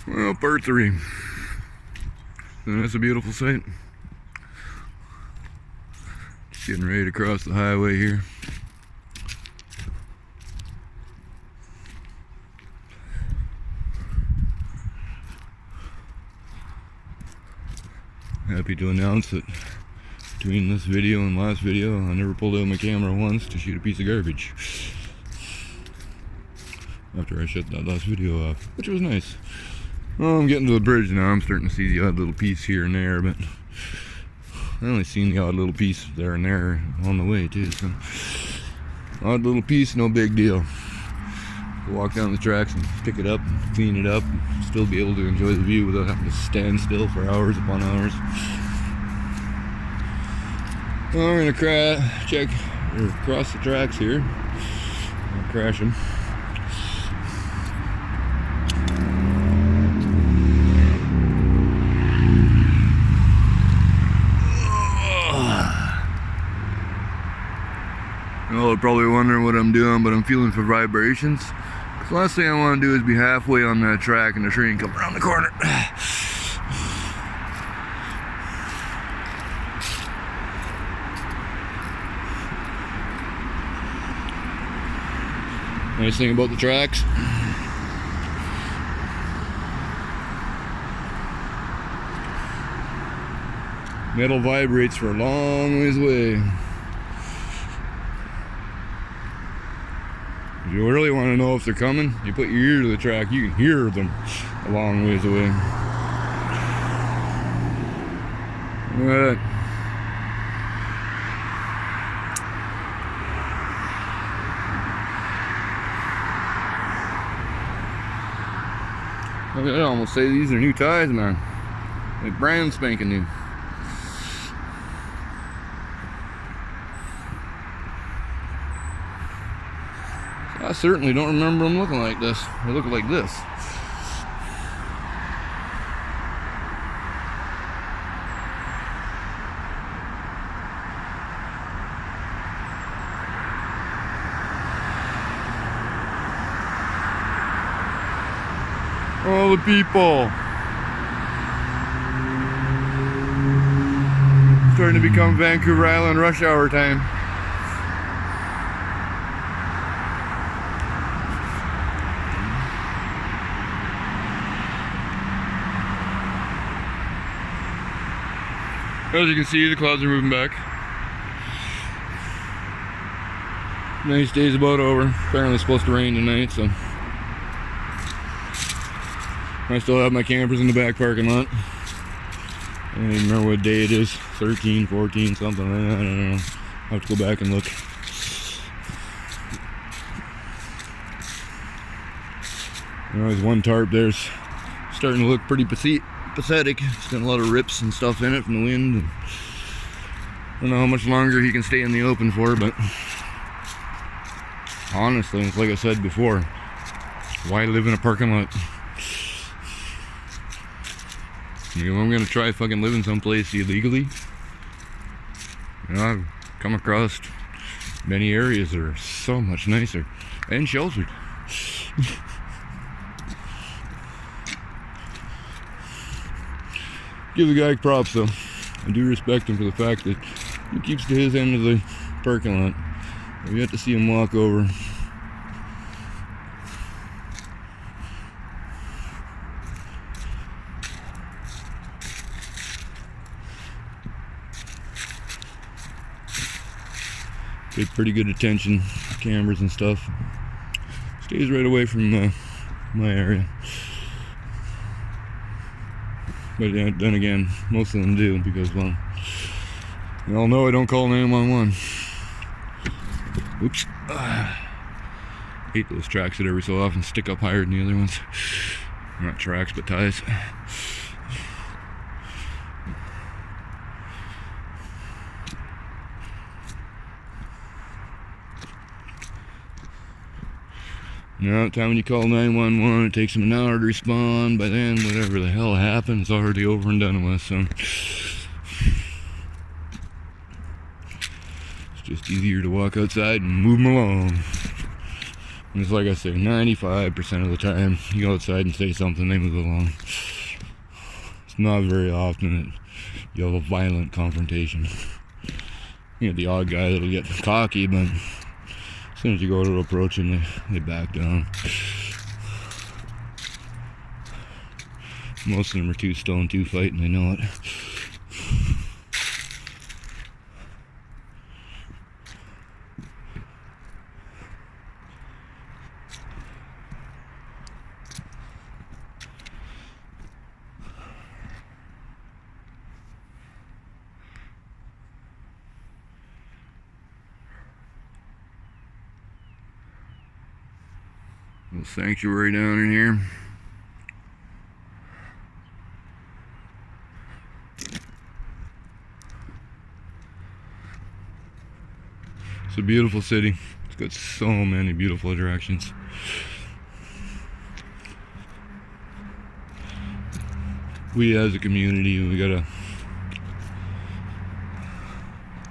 Well, part 3. And that's a beautiful sight. Just getting ready to cross the highway here. Happy to announce that between this video and last video, I never pulled out my camera once to shoot a piece of garbage. After I shut that last video off, which was nice. Well, I'm getting to the bridge now. I'm starting to see the odd little piece here and there, but I only seen the odd little piece there and there on the way too, so odd little piece, no big deal. Walk down the tracks and pick it up, clean it up, still be able to enjoy the view without having to stand still for hours upon hours. Well, we're gonna cross the tracks here. I'll crash them. You're probably wondering what I'm doing, but I'm feeling for vibrations. The last thing I want to do is be halfway on that track and the train come around the corner. Nice thing about the tracks, metal vibrates for a long ways away. If you really want to know if they're coming, you put your ear to the track, you can hear them a long ways away. Alright. I'd almost say these are new tires, man. Like brand spanking new. I certainly don't remember them looking like this. They look like this. All the people. Starting to become Vancouver Island rush hour time. As you can see, the clouds are moving back. Nice day's about over. Apparently it's supposed to rain tonight, so I still have my campers in the back parking lot. I don't even remember what day it is. 13, 14, something. I don't know. I'll have to go back and look. There's one tarp there's starting to look pretty pathetic. It's got a lot of rips and stuff in it from the wind. And I don't know how much longer he can stay in the open for, but honestly, it's like I said before, why live in a parking lot? You know, I'm gonna try fucking living someplace illegally. You know, I've come across many areas that are so much nicer and sheltered. Give the guy props though. I do respect him for the fact that he keeps to his end of the parking lot. We have to see him walk over. Paid pretty good attention, cameras and stuff. Stays right away from my area. But then again, most of them do because, well, you all know I don't call 911. Oops. Hate those tracks that every so often stick up higher than the other ones. Not tracks, but ties. Now, time when you call 911, it takes them an hour to respond. By then, whatever the hell happened, it's already over and done with, so it's just easier to walk outside and move them along. And it's like I say, 95% of the time, you go outside and say something, they move along. It's not very often that you have a violent confrontation. You know, the odd guy that'll get cocky, but as soon as you go to approach them, they back down. Most of them are 2 stone 2 fight, and they know it. Little sanctuary down in here. It's a beautiful city. It's got so many beautiful attractions. We as a community, we gotta,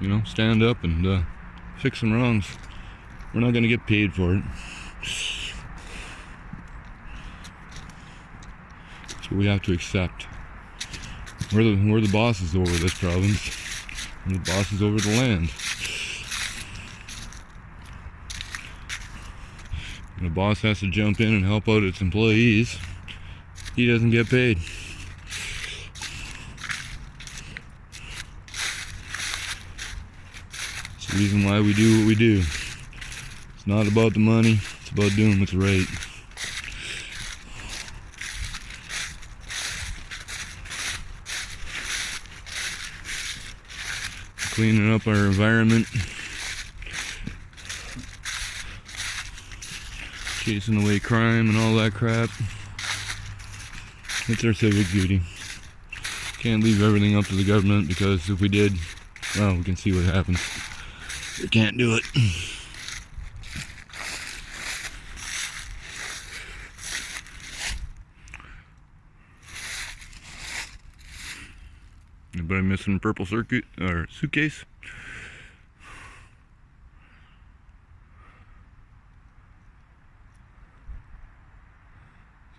you know, stand up and fix some wrongs. We're not gonna get paid for it. So we have to accept. We're the bosses over this province. We're the bosses over the land. And the boss has to jump in and help out its employees. He doesn't get paid. It's the reason why we do what we do. It's not about the money, it's about doing what's right. Cleaning up our environment, chasing away crime and all that crap. It's our civic duty. Can't leave everything up to the government, because if we did, well, we can see what happens. We can't do it. Anybody missing purple circuit or suitcase?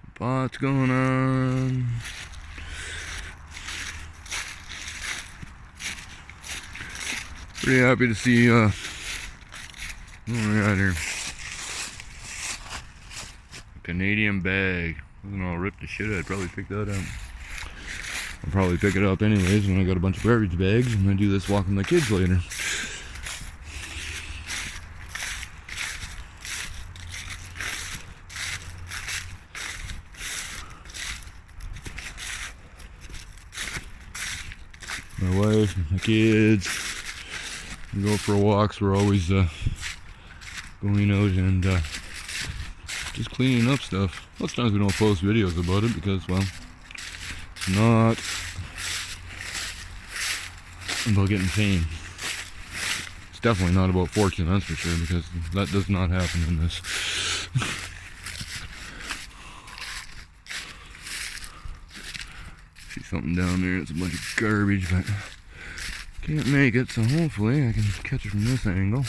Some pots going on. Pretty happy to see what we got here. A Canadian bag. Wasn't all ripped to shit. I'd probably pick that up. I'll probably pick it up anyways when I got a bunch of garbage bags. I'm gonna do this walking my kids later. My wife, my kids, we go for walks. We're always going out and just cleaning up stuff. Most times we don't post videos about it because, well, it's not about getting paid. It's definitely not about fortune, that's for sure, because that does not happen in this. See something down there, it's a bunch of garbage, but can't make it, so hopefully I can catch it from this angle.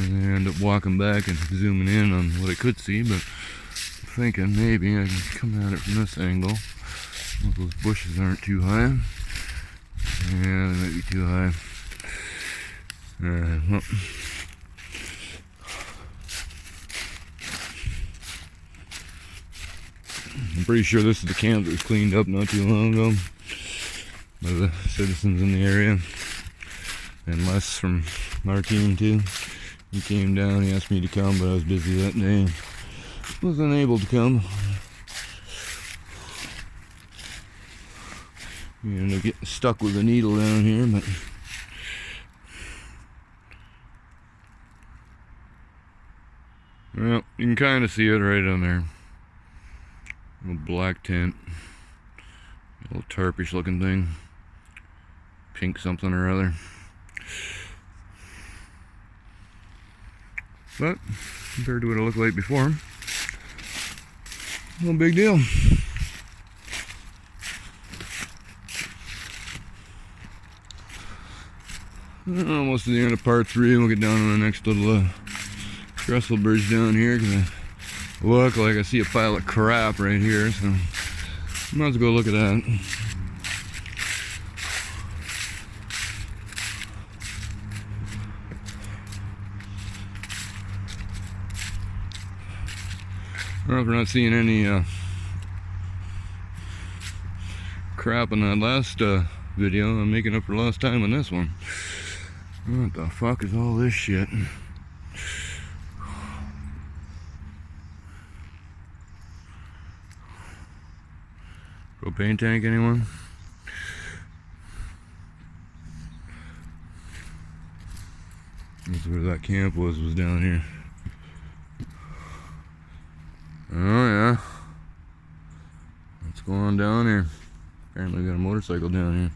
And I end up walking back and zooming in on what I could see, but I'm thinking maybe I can come at it from this angle. Well, those bushes aren't too high. Yeah, they might be too high. Well. I'm pretty sure this is the camp that was cleaned up not too long ago by the citizens in the area. And Les from our team too. He came down, he asked me to come, but I was busy that day. Was unable to come. You end up getting stuck with a needle down here, but well, you can kind of see it right on there. Little black tent, a little tarpish looking thing, pink something or other. But compared to what it looked like before, no big deal. Almost to the end of part 3. We'll get down to the next little trestle bridge down here, because I look like I see a pile of crap right here, so I might as well go look at that. Well, if we're not seeing any crap in that last video, I'm making up for lost time on this one. What the fuck is all this shit? Propane tank, anyone? That's where that camp was down here. Oh yeah. What's going on down here? Apparently we got a motorcycle down here.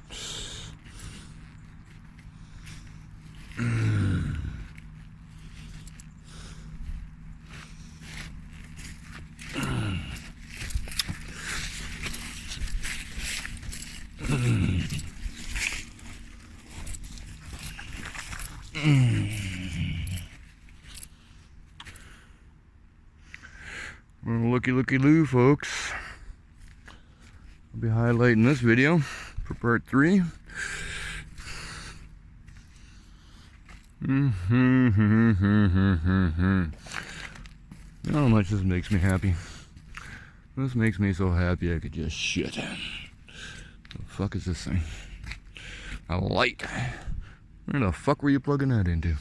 Well, looky-loo, folks. I'll be highlighting this video for part 3. You know how much this makes me happy. This makes me so happy I could just shit. What the fuck is this thing? A light. Where the fuck were you plugging that into?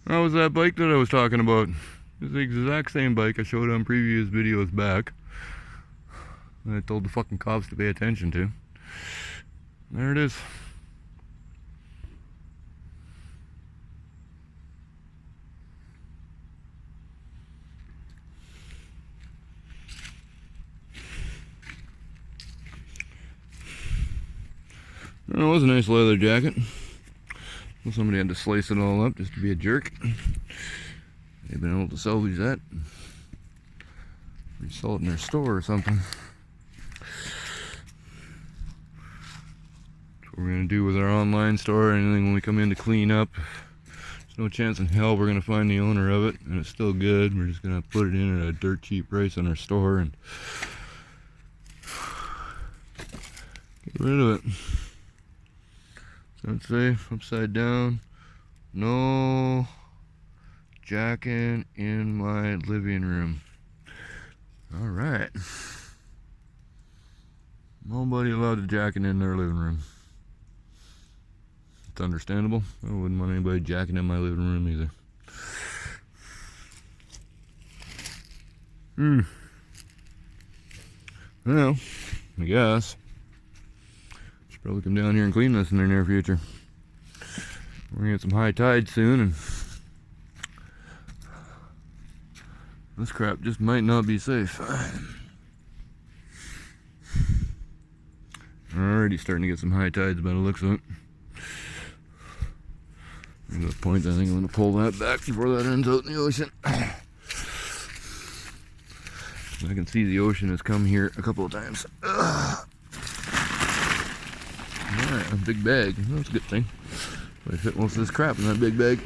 That was that bike that I was talking about. It's the exact same bike I showed on previous videos back. And I told the fucking cops to pay attention to. There it is. Well, it was a nice leather jacket. Well, somebody had to slice it all up just to be a jerk. They've been able to salvage that. Resell it in their store or something. That's what we're going to do with our online store. Anything when we come in to clean up, there's no chance in hell we're going to find the owner of it. And it's still good. We're just going to put it in at a dirt cheap price on our store and get rid of it. So let's say upside down. No jacking in my living room. Alright. Nobody allowed to jacking in their living room. It's understandable. I wouldn't want anybody jacking in my living room either. Well, I guess. Should probably come down here and clean this in the near future. We're gonna get some high tide soon, and this crap just might not be safe. Already starting to get some high tides by the looks of it. At that point, I think I'm going to pull that back before that ends out in the ocean. I can see the ocean has come here a couple of times. Alright, a big bag. That's a good thing. I fit most of this crap in that big bag.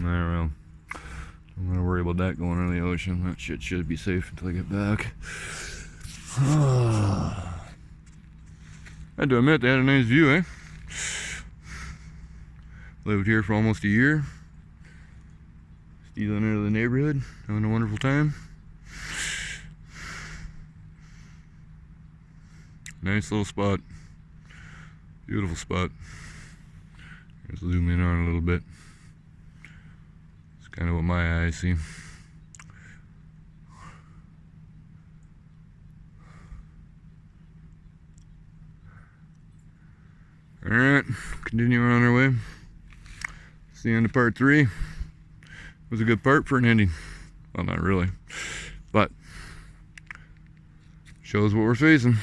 Well, I'm gonna worry about that going into the ocean. That shit should be safe until I get back. I had to admit, they had a nice view, eh? Lived here for almost a year. Stealing into the neighborhood, having a wonderful time. Nice little spot. Beautiful spot. Let's zoom in on it a little bit. It's kind of what my eyes see. Alright, continuing on our way. It's the end of part 3. It was a good part for an ending. Well, not really. But shows what we're facing.